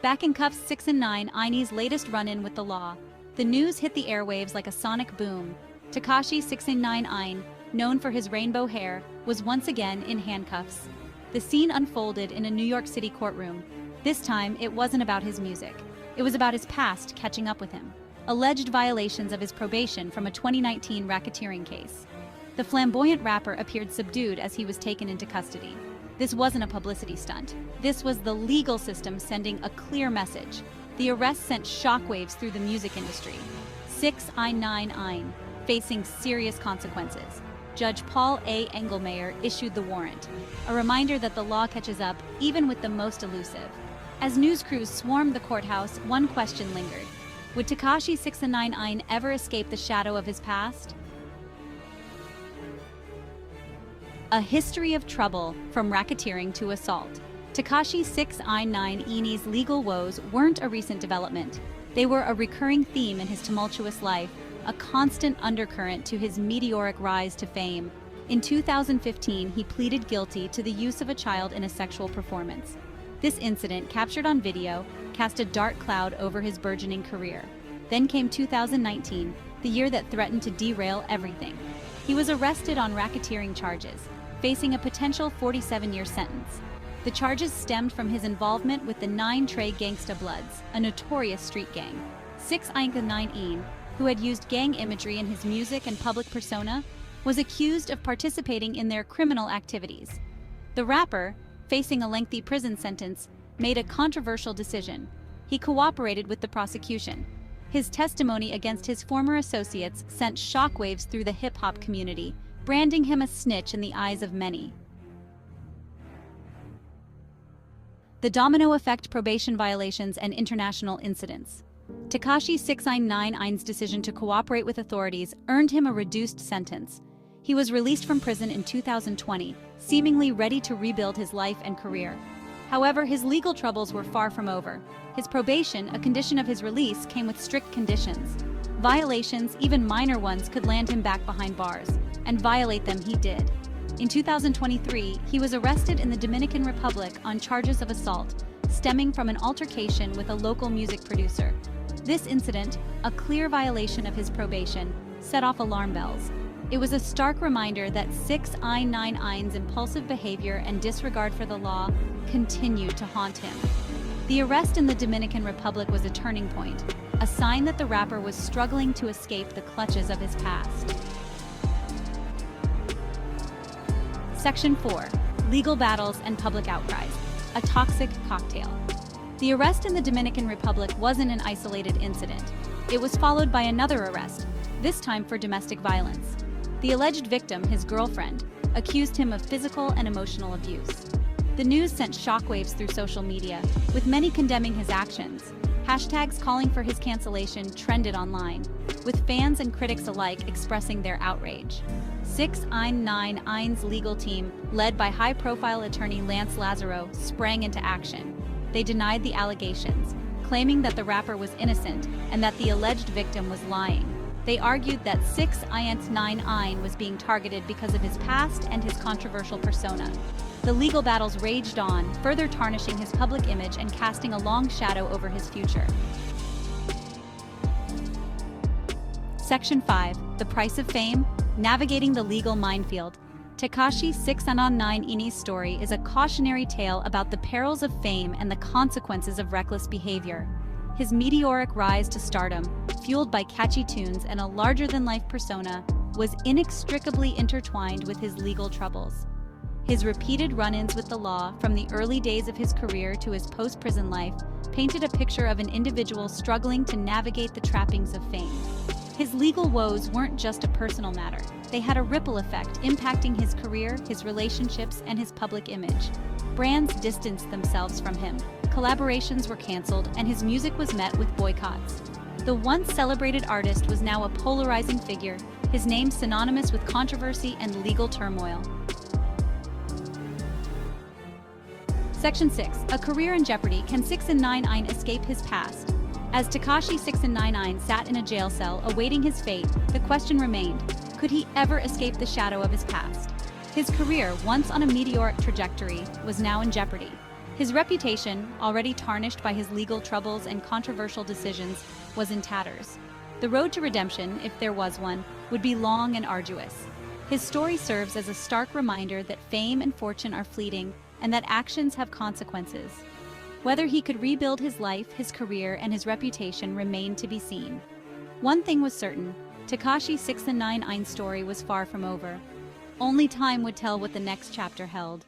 Back in cuffs 6ix9ine's latest run-in with the law. The news hit the airwaves like a sonic boom. Tekashi 6ix9ine, known for his rainbow hair, was once again in handcuffs. The scene unfolded in a New York City courtroom. This time, it wasn't about his music. It was about his past catching up with him. Alleged violations of his probation from a 2019 racketeering case. The flamboyant rapper appeared subdued as he was taken into custody. This wasn't a publicity stunt. This was the legal system sending a clear message. The arrest sent shockwaves through the music industry. 6ix9ine, facing serious consequences. Judge Paul A. Engelmayer issued the warrant, a reminder that the law catches up even with the most elusive. As news crews swarmed the courthouse, one question lingered. Would Tekashi 6ix9ine ever escape the shadow of his past? A history of trouble, from racketeering to assault. Tekashi 6ix9ine's legal woes weren't a recent development. They were a recurring theme in his tumultuous life, a constant undercurrent to his meteoric rise to fame. In 2015, he pleaded guilty to the use of a child in a sexual performance. This incident, captured on video, cast a dark cloud over his burgeoning career. Then came 2019, the year that threatened to derail everything. He was arrested on racketeering charges, facing a potential 47-year sentence. The charges stemmed from his involvement with the 9 Trey Gangsta Bloods, a notorious street gang. 6ix9ine, who had used gang imagery in his music and public persona, was accused of participating in their criminal activities. The rapper, facing a lengthy prison sentence, made a controversial decision. He cooperated with the prosecution. His testimony against his former associates sent shockwaves through the hip-hop community, branding him a snitch in the eyes of many. The domino effect: probation violations and international incidents. Tekashi 6ix9ine's decision to cooperate with authorities earned him a reduced sentence. He was released from prison in 2020, seemingly ready to rebuild his life and career. However, his legal troubles were far from over. His probation, a condition of his release, came with strict conditions. Violations, even minor ones, could land him back behind bars, and violate them he did. In 2023, he was arrested in the Dominican Republic on charges of assault, stemming from an altercation with a local music producer. This incident, a clear violation of his probation, set off alarm bells. It was a stark reminder that 6ix9ine's impulsive behavior and disregard for the law continued to haunt him. The arrest in the Dominican Republic was a turning point, a sign that the rapper was struggling to escape the clutches of his past. Section 4. Legal battles and public outcries. A toxic cocktail. The arrest in the Dominican Republic wasn't an isolated incident. It was followed by another arrest, this time for domestic violence. The alleged victim, his girlfriend, accused him of physical and emotional abuse. The news sent shockwaves through social media, with many condemning his actions. Hashtags calling for his cancellation trended online, with fans and critics alike expressing their outrage. 6ix9ine's legal team, led by high-profile attorney Lance Lazaro, sprang into action. They denied the allegations, claiming that the rapper was innocent and that the alleged victim was lying. They argued that 6ix9ine was being targeted because of his past and his controversial persona. The legal battles raged on, further tarnishing his public image and casting a long shadow over his future. Section 5. The Price of Fame: Navigating the Legal Minefield. Tekashi 6ix9ine's story is a cautionary tale about the perils of fame and the consequences of reckless behavior. His meteoric rise to stardom, fueled by catchy tunes and a larger-than-life persona, was inextricably intertwined with his legal troubles. His repeated run-ins with the law, from the early days of his career to his post-prison life, painted a picture of an individual struggling to navigate the trappings of fame. His legal woes weren't just a personal matter. They had a ripple effect, impacting his career, his relationships, and his public image. Brands distanced themselves from him, collaborations were canceled, and his music was met with boycotts. The once celebrated artist was now a polarizing figure, his name synonymous with controversy and legal turmoil. Section 6. A career in jeopardy: Can 6ix9ine escape his past? As Tekashi 6ix9ine sat in a jail cell awaiting his fate, the question remained: could he ever escape the shadow of his past? His career, once on a meteoric trajectory, was now in jeopardy. His reputation, already tarnished by his legal troubles and controversial decisions, was in tatters. The road to redemption, if there was one, would be long and arduous. His story serves as a stark reminder that fame and fortune are fleeting and that actions have consequences. Whether he could rebuild his life, his career, and his reputation remained to be seen. One thing was certain: Tekashi 6ix9ine's story was far from over. Only time would tell what the next chapter held.